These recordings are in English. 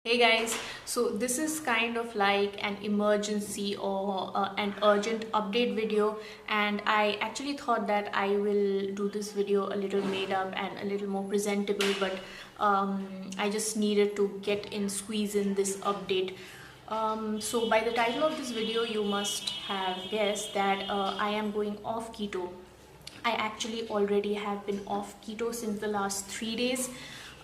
Hey guys, so this is kind of like an emergency or an urgent update video, and I actually thought that I will do this video a little made up and a little more presentable, but I just needed to squeeze in this update. So by the title of this video, you must have guessed that I am going off keto. I actually already have been off keto since the last 3 days,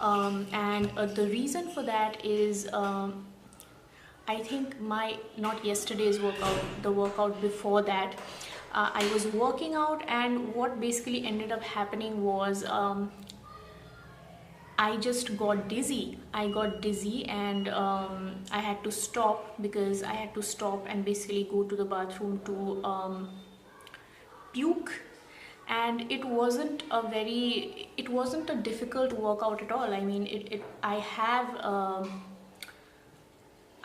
and the reason for that is I think my not yesterday's workout, the workout before that. I was working out, and what basically ended up happening was I just got dizzy. I got dizzy, and I had to stop because I had to stop and basically go to the bathroom to puke. And it wasn't a difficult workout at all. I mean, I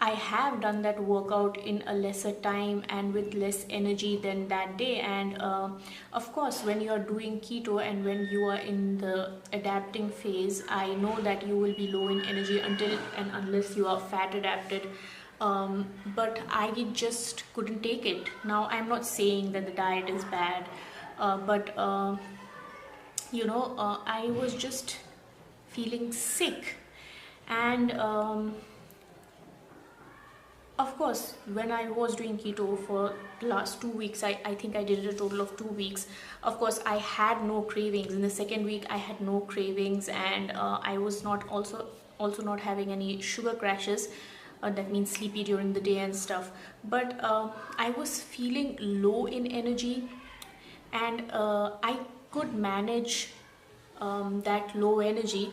have done that workout in a lesser time and with less energy than that day. And of course, when you are doing keto and when you are in the adapting phase, I know that you will be low in energy until and unless you are fat adapted. But I just couldn't take it. Now, I'm not saying that the diet is bad, but I was just feeling sick. And of course, when I was doing keto for the last 2 weeks, I think I did it a total of 2 weeks. Of course, I had no cravings. In the second week, I had no cravings, and I was not also not having any sugar crashes. That means sleepy during the day and stuff. But I was feeling low in energy, and I could manage that low energy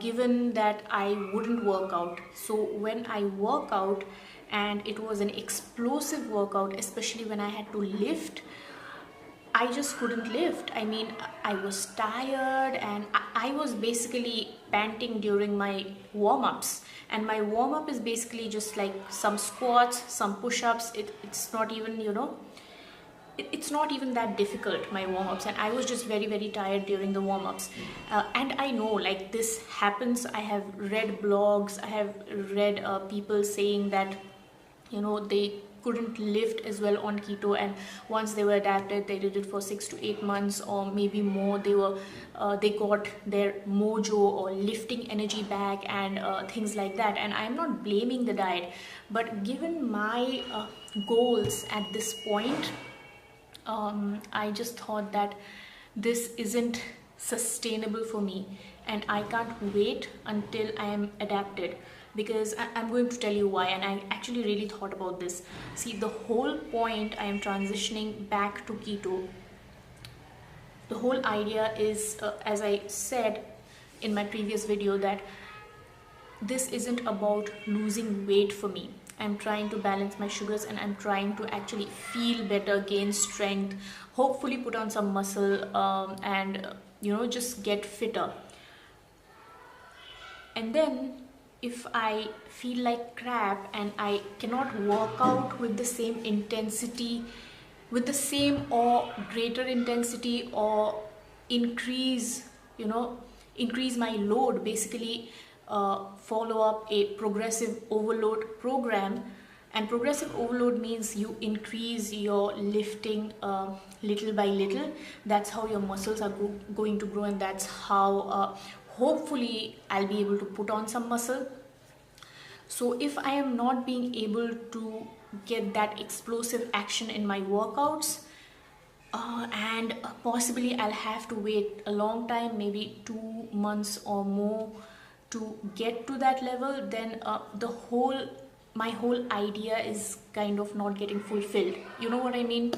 given that I wouldn't work out. So when I work out, and it was an explosive workout, especially when I had to lift, I just couldn't lift. I mean, I was tired, and I was basically panting during my warm-ups. And my warm-up is basically just like some squats, some push-ups. It's not even, it's not even that difficult, my warm-ups, and I was just very tired during the warm-ups. And I know, like, this happens. I have read blogs, I have read people saying that they couldn't lift as well on keto, and once they were adapted, they did it for 6 to 8 months or maybe more. They got their mojo or lifting energy back, and things like that. And I'm not blaming the diet, but given my goals at this point, I just thought that this isn't sustainable for me, and I can't wait until I am adapted, because I'm going to tell you why. And I actually really thought about this. See, the whole point I am transitioning back to keto, the whole idea is, as I said in my previous video, that this isn't about losing weight for me. I'm trying to balance my sugars, and I'm trying to actually feel better, gain strength, hopefully put on some muscle, and just get fitter. And then if I feel like crap and I cannot work out with the same intensity, with the same or greater intensity, or increase my load, basically follow up a progressive overload program. And progressive overload means you increase your lifting little by little. That's how your muscles are going to grow, and that's how hopefully I'll be able to put on some muscle. So if I am not being able to get that explosive action in my workouts, and possibly I'll have to wait a long time, maybe 2 months or more, to get to that level, then my whole idea is kind of not getting fulfilled. You know what I mean?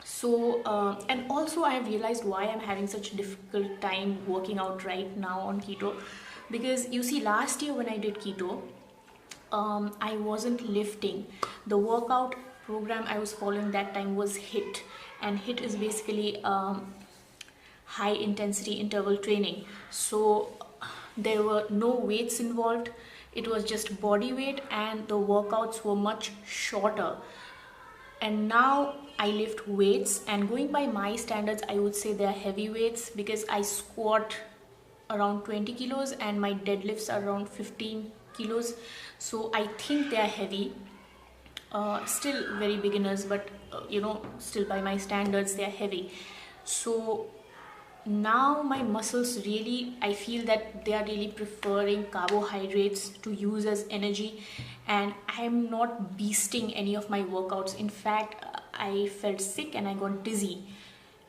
So and also I have realized why I'm having such a difficult time working out right now on keto, because you see, last year when I did keto, I wasn't lifting. The workout program I was following that time was HIIT, and HIIT is basically high intensity interval training. So there were no weights involved. It was just body weight, and the workouts were much shorter. And now I lift weights, and going by my standards, I would say they are heavy weights, because I squat around 20 kilos and my deadlifts are around 15 kilos. So I think they are heavy. Still very beginners, but still by my standards they are heavy. So now my muscles really, I feel that they are really preferring carbohydrates to use as energy, and I am not beasting any of my workouts. In fact, I felt sick and I got dizzy,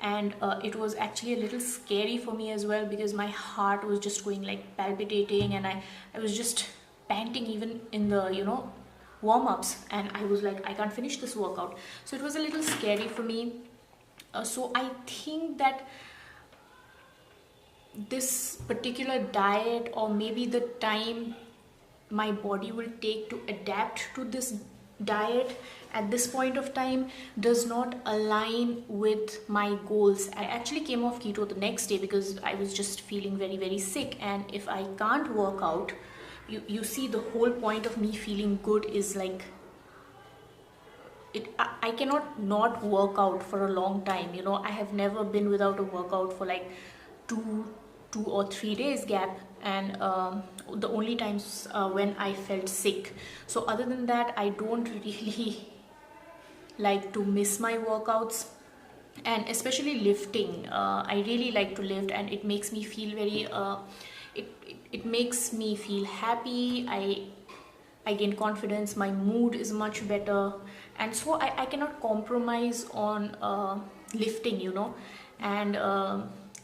and it was actually a little scary for me as well, because my heart was just going like palpitating, and I was just panting even in the warm-ups, and I was like, I can't finish this workout. So it was a little scary for me. So I think that this particular diet, or maybe the time my body will take to adapt to this diet at this point of time, does not align with my goals. I actually came off keto the next day because I was just feeling very, very sick, and if I can't work out, you see, the whole point of me feeling good is like, I cannot not work out for a long time. I have never been without a workout for like two or 3 days gap, and the only times when I felt sick. So other than that, I don't really like to miss my workouts, and especially lifting. I really like to lift, and it makes me feel very it makes me feel happy. I gain confidence, my mood is much better, and so I cannot compromise on lifting, and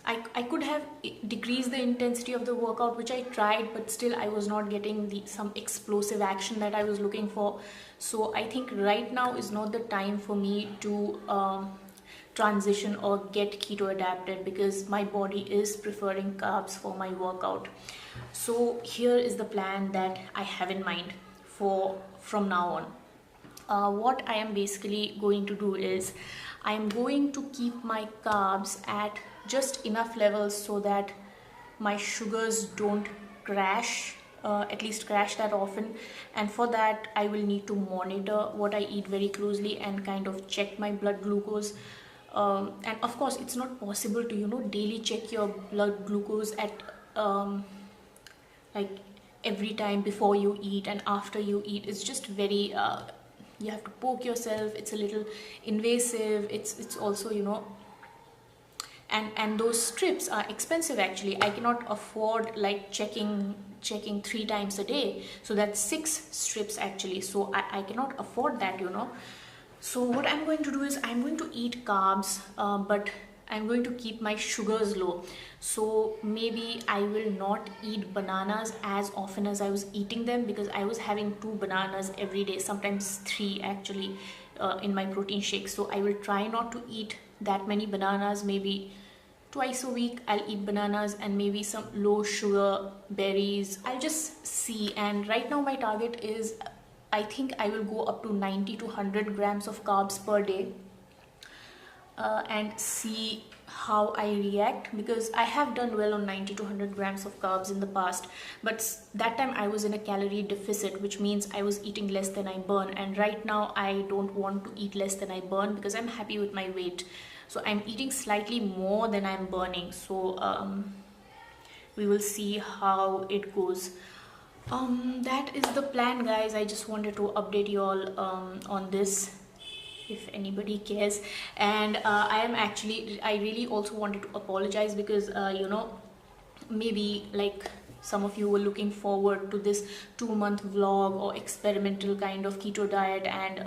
I could have decreased the intensity of the workout, which I tried, but still I was not getting some explosive action that I was looking for. So I think right now is not the time for me to transition or get keto adapted, because my body is preferring carbs for my workout. So here is the plan that I have in mind from now on. What I am basically going to do is, I am going to keep my carbs at just enough levels so that my sugars don't crash, at least crash that often. And for that, I will need to monitor what I eat very closely and kind of check my blood glucose. And of course, it's not possible to daily check your blood glucose at like every time before you eat and after you eat. It's just very you have to poke yourself, it's a little invasive, it's also and those strips are expensive. Actually, I cannot afford like checking 3 times a day, so that's 6 strips actually. So I cannot afford that. So what I'm going to do is, I'm going to eat carbs, but I'm going to keep my sugars low. So maybe I will not eat bananas as often as I was eating them, because I was having 2 bananas every day, sometimes 3 actually, in my protein shake. So I will try not to eat that many bananas. Maybe twice a week I'll eat bananas, and maybe some low sugar berries. I'll just see. And right now my target is, I think I will go up to 90 to 100 grams of carbs per day, and see how I react, because I have done well on 90 to 100 grams of carbs in the past, but that time I was in a calorie deficit, which means I was eating less than I burn. And right now I don't want to eat less than I burn, because I'm happy with my weight. So I'm eating slightly more than I'm burning. So we will see how it goes. That is the plan, guys. I just wanted to update you all on this, if anybody cares. And I really also wanted to apologize, because maybe like some of you were looking forward to this 2-month vlog or experimental kind of keto diet, and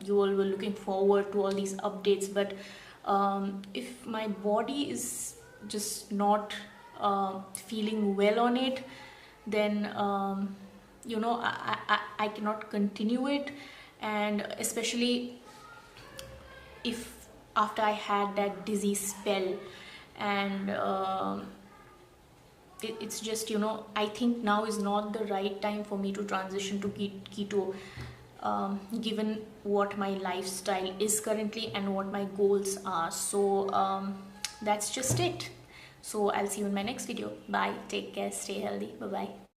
you all were looking forward to all these updates. But if my body is just not feeling well on it, then I cannot continue it. And especially if after I had that dizzy spell, and it's just I think now is not the right time for me to transition to keto, given what my lifestyle is currently and what my goals are. So that's just it. So I'll see you in my next video. Bye, take care, stay healthy, bye bye.